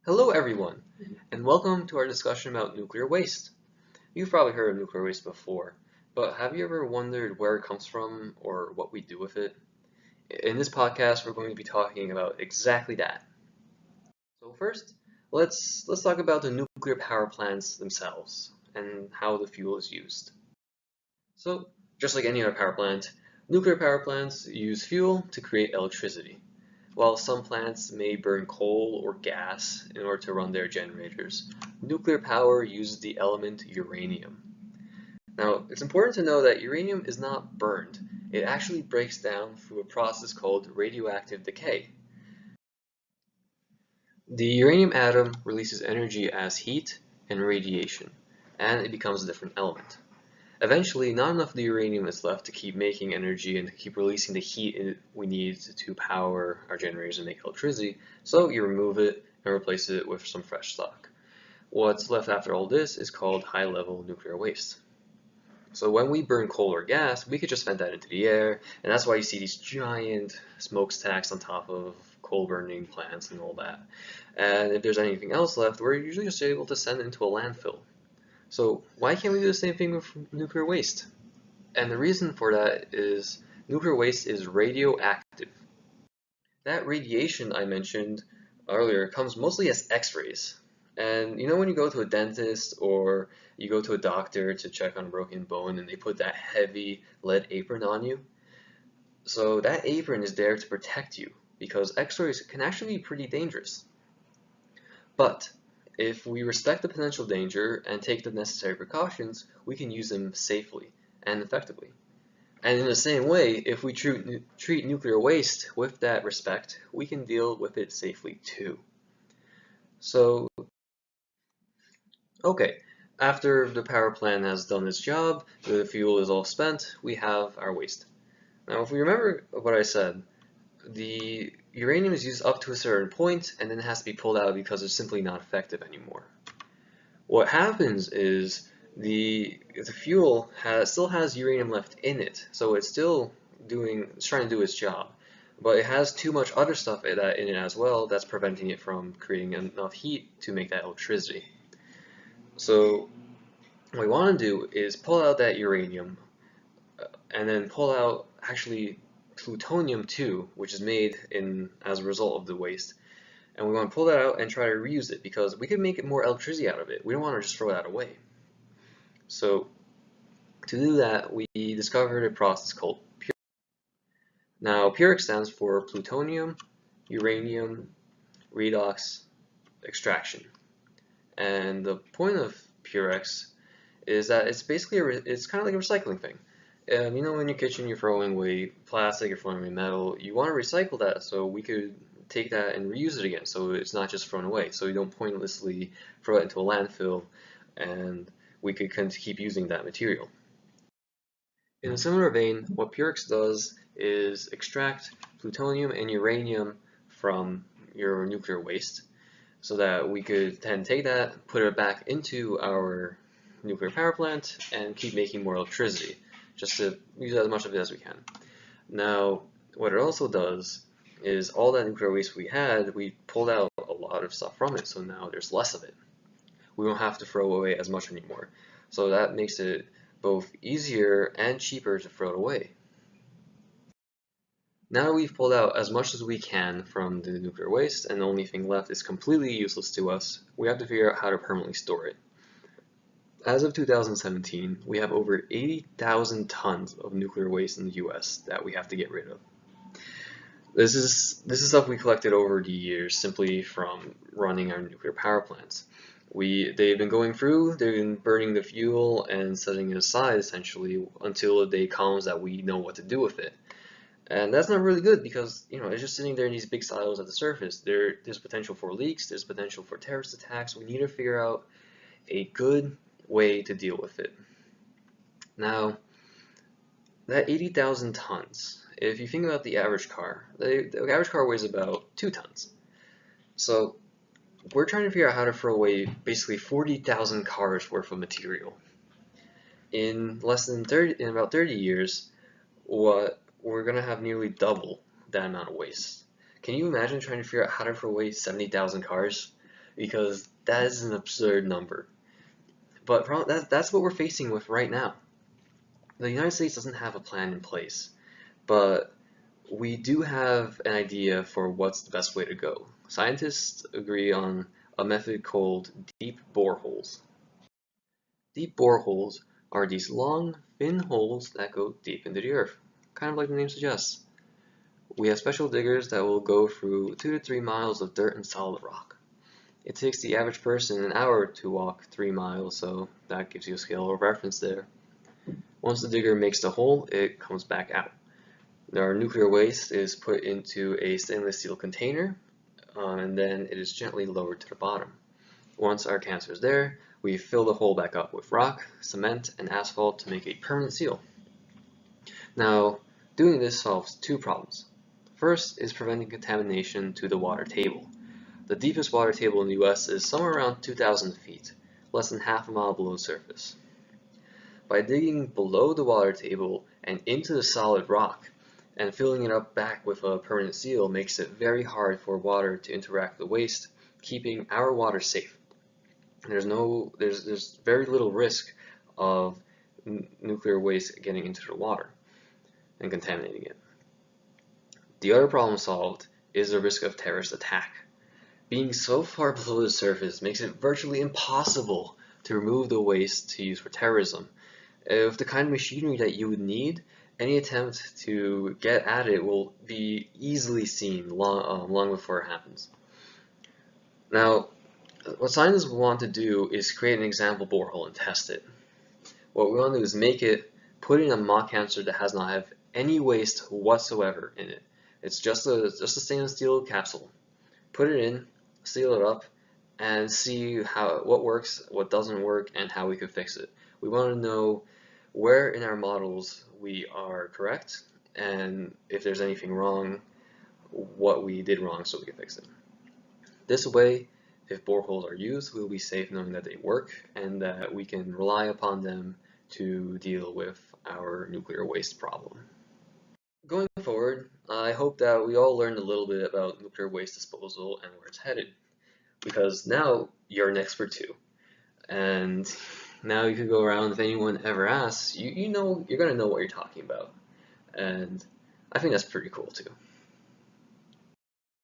Hello everyone, and welcome to our discussion about nuclear waste. You've probably heard of nuclear waste before, but have you ever wondered where it comes from or what we do with it? In this podcast, we're going to be talking about exactly that. So first, let's talk about the nuclear power plants themselves and how the fuel is used. So, just like any other power plant, nuclear power plants use fuel to create electricity, while some plants may burn coal or gas in order to run their generators. Nuclear power uses the element uranium. Now, it's important to know that uranium is not burned. It actually breaks down through a process called radioactive decay. The uranium atom releases energy as heat and radiation, and it becomes a different element. Eventually, not enough of the uranium is left to keep making energy and to keep releasing the heat we need to power our generators and make electricity, so you remove it and replace it with some fresh stock. What's left after all this is called high-level nuclear waste. So when we burn coal or gas, we could just vent that into the air, and that's why you see these giant smokestacks on top of coal burning plants and all that. And if there's anything else left, we're usually just able to send it into a landfill. So why can't we do the same thing with nuclear waste? And the reason for that is nuclear waste is radioactive. That radiation I mentioned earlier comes mostly as X-rays. And you know when you go to a dentist or you go to a doctor to check on a broken bone and they put that heavy lead apron on you? So that apron is there to protect you because X-rays can actually be pretty dangerous. But if we respect the potential danger and take the necessary precautions, we can use them safely and effectively. And in the same way, if we treat nuclear waste with that respect, we can deal with it safely too. So, okay, after the power plant has done its job, the fuel is all spent, we have our waste. Now, if we remember what I said, the uranium is used up to a certain point and then it has to be pulled out because it's simply not effective anymore. What happens is the fuel still has uranium left in it, so it's trying to do its job, but it has too much other stuff in it as well that's preventing it from creating enough heat to make that electricity. So what we want to do is pull out that uranium and then pull out actually plutonium too, which is made as a result of the waste. And we want to pull that out and try to reuse it because we can make more electricity out of it. We don't want to just throw that away. So to do that, we discovered a process called PURIC. Now, PURIC stands for plutonium, uranium, redox extraction. And the point of PUREX is that it's basically it's kind of like a recycling thing. You know, in your kitchen, you're throwing away plastic, you're throwing away metal. You want to recycle that so we could take that and reuse it again, so it's not just thrown away. So you don't pointlessly throw it into a landfill, and we could keep using that material. In a similar vein, what Purex does is extract plutonium and uranium from your nuclear waste so that we could then take that, put it back into our nuclear power plant, and keep making more electricity, just to use as much of it as we can. Now, what it also does is all that nuclear waste we had, we pulled out a lot of stuff from it, so now there's less of it. We don't have to throw away as much anymore. So that makes it both easier and cheaper to throw it away. Now that we've pulled out as much as we can from the nuclear waste and the only thing left is completely useless to us, we have to figure out how to permanently store it. As of 2017, we have over 80,000 tons of nuclear waste in the US that we have to get rid of. This is stuff we collected over the years simply from running our nuclear power plants. They've been going through, they've been burning the fuel and setting it aside essentially until the day comes that we know what to do with it. And that's not really good because, you know, it's just sitting there in these big silos at the surface. There's potential for leaks, there's potential for terrorist attacks. We need to figure out a good way to deal with it. Now, that 80,000 tons, if you think about the average car, the average car weighs about 2 tons. So we're trying to figure out how to throw away basically 40,000 cars worth of material. In about 30 years, we're going to have nearly double that amount of waste. Can you imagine trying to figure out how to throw away 70,000 cars? because that is an absurd number. But that's what we're facing with right now. The United States doesn't have a plan in place, but we do have an idea for what's the best way to go. Scientists agree on a method called deep boreholes. Deep boreholes are these long, thin holes that go deep into the earth, kind of like the name suggests. We have special diggers that will go through 2 to 3 miles of dirt and solid rock. It takes the average person an hour to walk 3 miles, so that gives you a scale of reference there. Once the digger makes the hole, it comes back out. Our nuclear waste is put into a stainless steel container, and then it is gently lowered to the bottom. Once our cancer is there, we fill the hole back up with rock, cement, and asphalt to make a permanent seal. Now, doing this solves two problems. First is preventing contamination to the water table. The deepest water table in the US is somewhere around 2,000 feet, less than half a mile below the surface. By digging below the water table and into the solid rock, and filling it up back with a permanent seal makes it very hard for water to interact with the waste, keeping our water safe. There's very little risk of nuclear waste getting into the water and contaminating it. The other problem solved is the risk of terrorist attack. Being so far below the surface makes it virtually impossible to remove the waste to use for terrorism. With the kind of machinery that you would need, any attempt to get at it will be easily seen long before it happens. Now, what scientists want to do is create an example borehole and test it. What we want to do is make it, put in a mock cancer that has not have any waste whatsoever in it. It's just a stainless steel capsule. Put it in, seal it up, and see what works, what doesn't work, and how we could fix it. We want to know where in our models we are correct, and if there's anything wrong, what we did wrong so we can fix it. This way, if boreholes are used, we'll be safe knowing that they work and that we can rely upon them to deal with our nuclear waste problem. Going forward, I hope that we all learned a little bit about nuclear waste disposal and where it's headed, because now you're an expert too. And now you can go around, if anyone ever asks, you're gonna know what you're talking about. And I think that's pretty cool too.